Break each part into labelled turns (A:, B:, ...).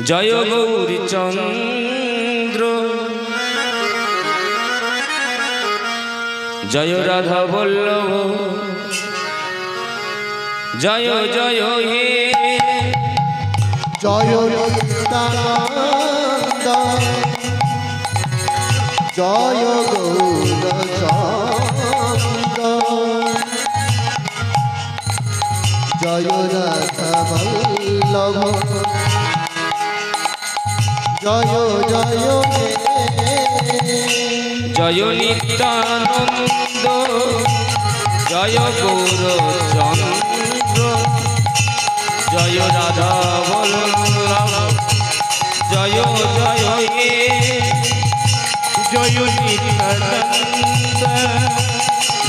A: জয় গৌরী চন্দ্র জয় রাধা বল্লভ জয় জয় হে
B: জয় নিত্যানন্দ জয় গৌরচন্দ্র জয় রাধা বল্লভ জয় জয় হে
A: জয় নিত্যানন্দ জয় গৌরচন্দ্র জয় রাধা বল্লভ জয় জয় হে
C: জয় নিত্যানন্দ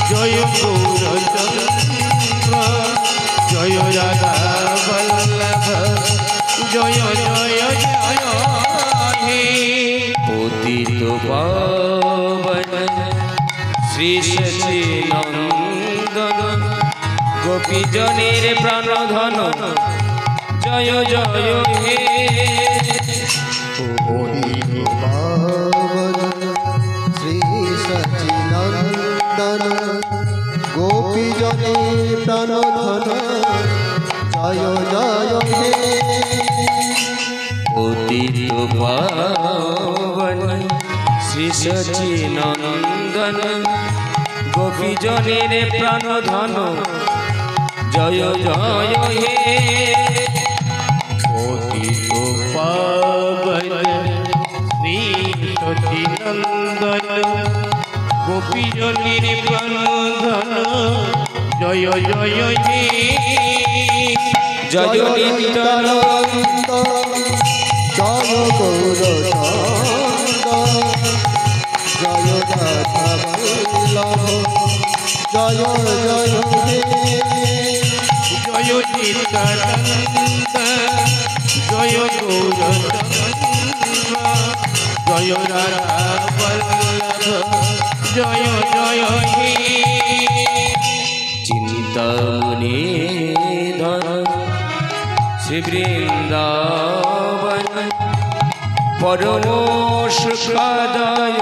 C: জয় গৌরচন্দ্র জয় রাধা বল্লভ জয় জয় জয় হে
A: পতিত পাবন শ্রী সচিনন্দন গোপীজনের প্রাণধন জয় জয় হে
B: পাবন শ্রী সচিনন্দন গোপীজনে প্রাণধন জয় জয় হে
A: পতিত পাবন শ্রী সচিনন্দন গোপীজনের প্রাণধন জয় জয় হে
C: পতিত পাবন শ্রী সচিনন্দন গোপীজনের প্রাণধন জয় জয় হে
A: জয় নিত্যানন্দ
B: জয় গৌরচন্দ্র জয় রাধা বল্লভ জয় জয় হে
C: জয় নিত্যানন্দ জয় গৌরচন্দ্র জয় রাধা বল্লভ জয় জয় হে
A: চিন্তামণি ধর শ্রী বৃন্দাবন পরম সুখদায়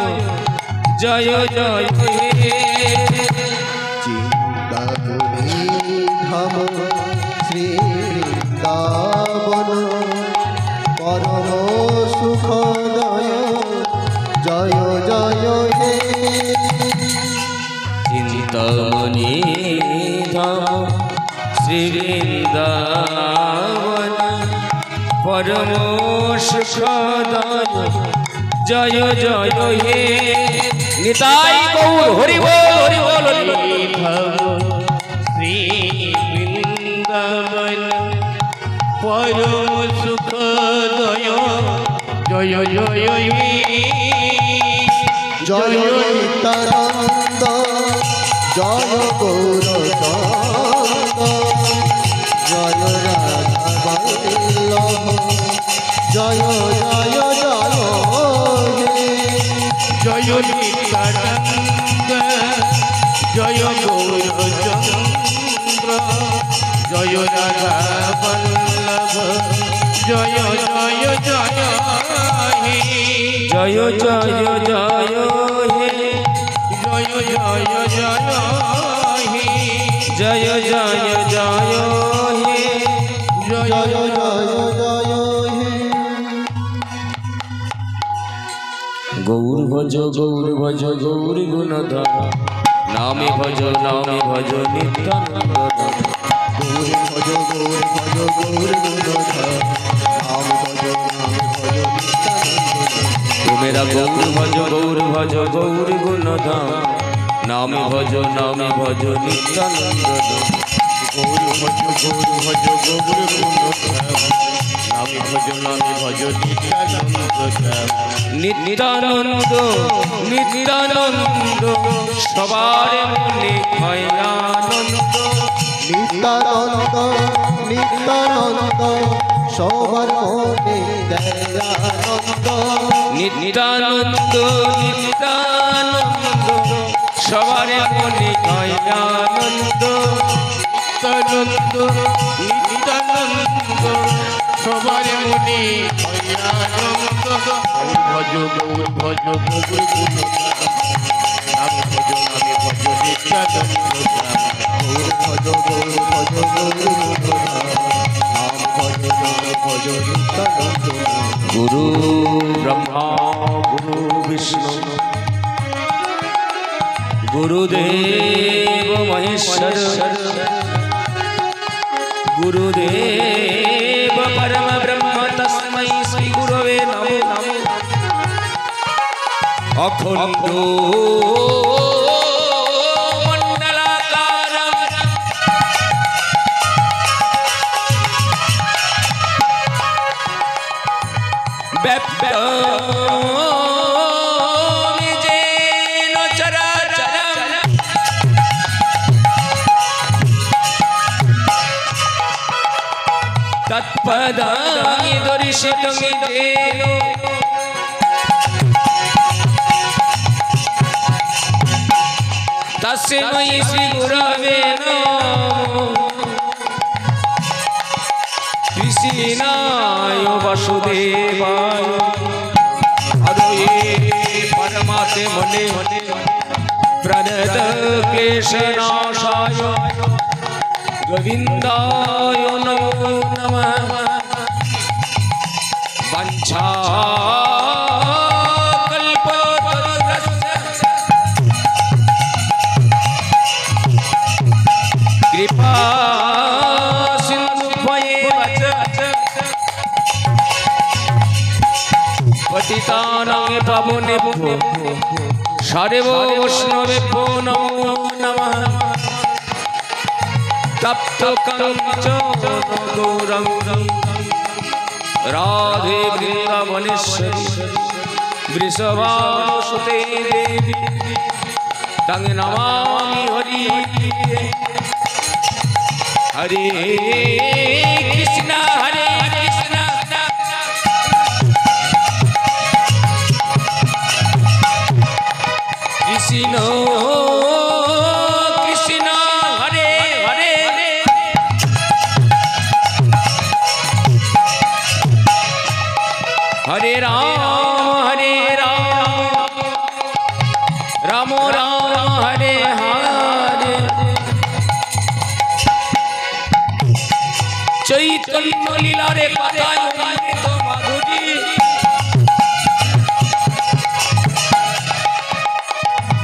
A: জয় জয় হে
B: চিন্তামণি ধাম শ্রী বৃন্দাবন পরম সুখদয় জয় জয় হে
A: চিন্তামণি ধাম শ্রী বৃন্দাবন পরম সুখদায় জয় জয় হে নিতাই গৌর হরি বল হরি বল
C: শ্রী বৃন্দাবন পরম সুখদয় জয় জয় হে
B: জয় নিত্যানন্দ জয় গৌরচন্দ্র জয় রাধা বল্লভ জয় জয় জয় হে
C: জয় নিত্যানন্দ জয় গৌরচন্দ্র জয় রাধা বল্লভ জয় জয় জয় হে
A: জয় জয় জয় হে
C: জয় জয় জয় হে
A: জয় জয় জয় হে
B: জয় জয় জয় হে
A: গৌর ভজ গৌর ভজ গৌর গুণধর নামে ভজ নিত্যানন্দ
B: গৌর ভজ গৌর ভজ গৌর গুণধর নাম ভজ নিত্যানন্দ
A: তুমেরা গৌর ভজ গৌর গুণধর নামে ভজ নিত্যানন্দ
C: গৌর ভজ গৌর ভজ গৌর গুণধর নামে ভজ নিত্যানন্দ
A: নিত্যানন্দ সবার মনে হয় আনন্দ
B: নিত্যানন্দ নিত্যানন্দ সবার মনে দেয় আনন্দ
A: নিত্যানন্দ সবার মনে হয় আনন্দ
C: নিত্যানন্দ নিত্যানন্দ সবার মনে হইয়ানন্দ ভজ গৌর ভজ গৌর গুণধাম নাম ভজ নামে ভজ নিত্যানন্দ
B: গৌর ভজ গৌর ভজ গৌর গুণধাম নাম ভজ নাম ভজ নিত্যানন্দ
A: গুরু ব্রহ্মা গুরু বিষ্ণু গুরুদেব মহেশ্বর গুরুদেব পরম ব্রহ্ম তস্मै শ্রী গুরবে নমো অখণ্ড মণ্ডলাকারং ব্যাপ্তং যেন চরাচরং তৎপদানি দর্শিতং যেন তস্मै শ্রী গুরবে নমঃ কৃষ্ণায় বাসুদেবায় হরে পরমাত্মে মনে প্রণত ক্লেশনাশায় গোবিন্দায় নমো নমঃ বঞ্ছা কৃপা সিন্ধু পতিতানাং পাবনেভ্যো সর্বো বৈষ্ণবেভ্যো নমো নমঃ তপ্ত কাঞ্চন গৌরাঙ্গী রাধে বৃন্দাবনেশ্বরী বৃষভানুসুতে দেবী তং নমামি হরি হরে কৃষ্ণ হরে কৃষ্ণ কৃষ্ণ কৃষ্ণ হরে হরে হরে রাম রাম রাম হরে হরে চৈতন্য লীলারে কথায় অমৃত মাধুরী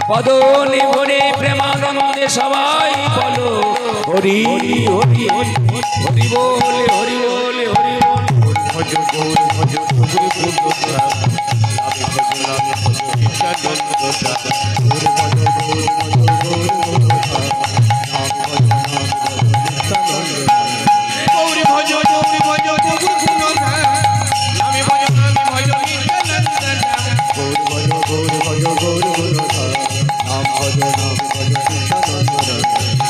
A: বদনে ভরে প্রেমানন্দে সবাই বলো হরি হরি হরি হরি বলে হরি বলে হরি বলে
C: ভজ গৌর ভজ গৌর গুণধাম নামে ভজ নামে ভজ নিত্যানন্দ
B: গৌর ভজ গৌর ভজ গৌর গুণধাম নাম ভজ নাম ভজ নিত্যানন্দ
C: গৌর ভজ গৌর ভজ গৌর গুণধাম নামে ভজ নামে ভজ নিত্যানন্দ
B: গৌর ভজ গৌর ভজ গৌর গুণধাম নাম ভজ নাম ভজ নিত্যানন্দ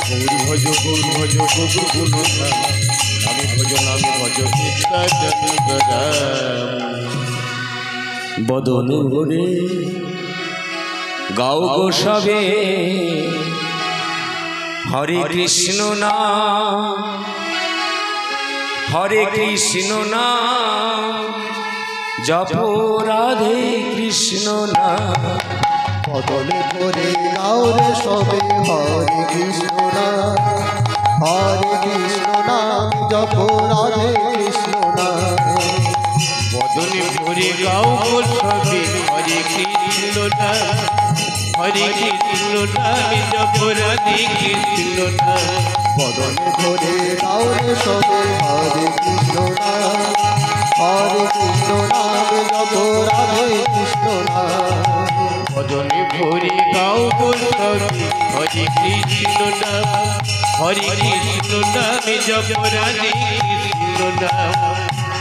C: গৌর ভজ গৌর ভজ গৌর গুণধাম নামে ভজ নামে ভজ নিত্যানন্দ
A: বদন ভরে গাও গো সবে হরে কৃষ্ণ নাম হরে কৃষ্ণ নাম জপ রাধে কৃষ্ণ নাম
B: বদলে করে গাওরে সবে হরে কৃষ্ণ নাম হরে কৃষ্ণ নাম জপ রাধে কৃষ্ণ নাম
C: বদনে ভরে গাও গো সবে হরে কৃষ্ণ নাম হরে কৃষ্ণ নামে জপ রাধে কৃষ্ণ নাম
B: বদলে করে গাওরে সবে হরে কৃষ্ণ নাম হরে কৃষ্ণ নাম জপ রাধে কৃষ্ণ নাম
C: ভজনে ভরে গাও গো সবে হরে কৃষ্ণ নাম হরে কৃষ্ণ নামে জপ রাধে কৃষ্ণ নাম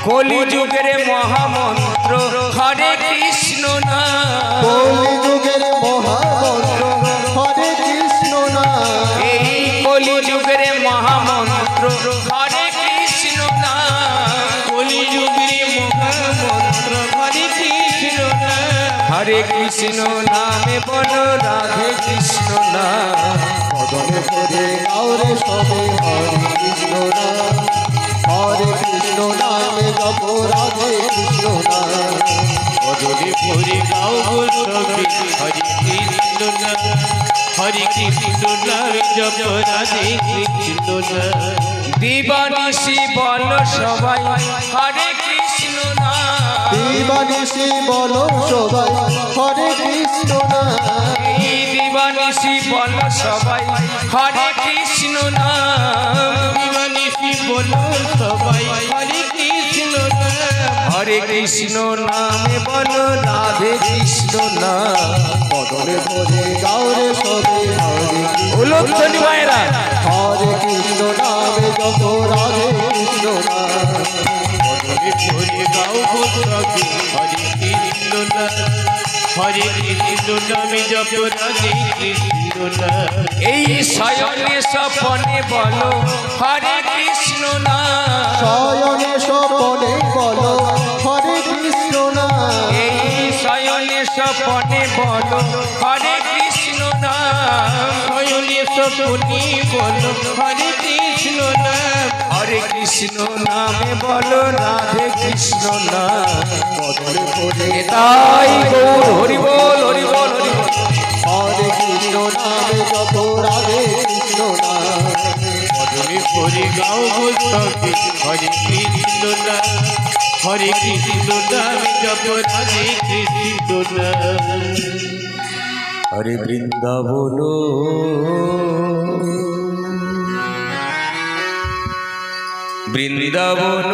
A: কলি যুগের মহামন্ত্র হরে কৃষ্ণ নাম
B: কলি যুগের মহামন্ত্র হরে কৃষ্ণ নাম
A: এই কলি যুগের মহামন্ত্র হরে কৃষ্ণ নাম
C: কলি যুগের মহামন্ত্র হরে কৃষ্ণ নাম
A: হরে কৃষ্ণ নামে বলো রাধে কৃষ্ণ নাম
B: বদলে করে গাওরে সবে হরে কৃষ্ণ নাম হরে কৃষ্ণ নামে
C: হরে কৃষ্ণ নাম জপ রাধে কৃষ্ণ নাম
A: দিবানিশি বল সবাই হরে কৃষ্ণ নাম
B: দিবানিশি বলো সবাই হরে কৃষ্ণ নাম
A: দিবানিশি বল সবাই হরে কৃষ্ণ নাম
C: দিবানিশি বলো সবাই হরে কৃষ্ণ নাম
A: হরে কৃষ্ণ নামে বলো রাধে কৃষ্ণ নাম
B: বদনে ভরে গাওরে সবে হরে
A: উলুধ্বনি মায়েরা
B: হরে কৃষ্ণ নামে যত রাধে কৃষ্ণ নাম
C: বদনে ভরে গাও সবে হরে কৃষ্ণ নাম হরে কৃষ্ণ নামে জপ রাধে কৃষ্ণ নাম
A: এই শয়নে স্বপনে বলো হরে কৃষ্ণ নাম
B: শয়নে স্বপনে বলো হরে কৃষ্ণ নাম
A: এই শয়নে স্বপনে বলো হরে কৃষ্ণ নাম
C: শয়নে স্বপনে বলো হরে কৃষ্ণ নাম
A: হরে কৃষ্ণ নামে বলো রাধে কৃষ্ণ নাম
B: বদনে ভরে
A: তাই গৌর হরি বল হরি বল হরি বল
B: হরে কৃষ্ণ নামে যত রাধে কৃষ্ণ নাম
C: বদনে ভরে গাও সবে হরে কৃষ্ণ নাম হরে কৃষ্ণ নাম জপ রাধে কৃষ্ণ নাম
A: হরে বৃন্দাবন বৃন্দাবন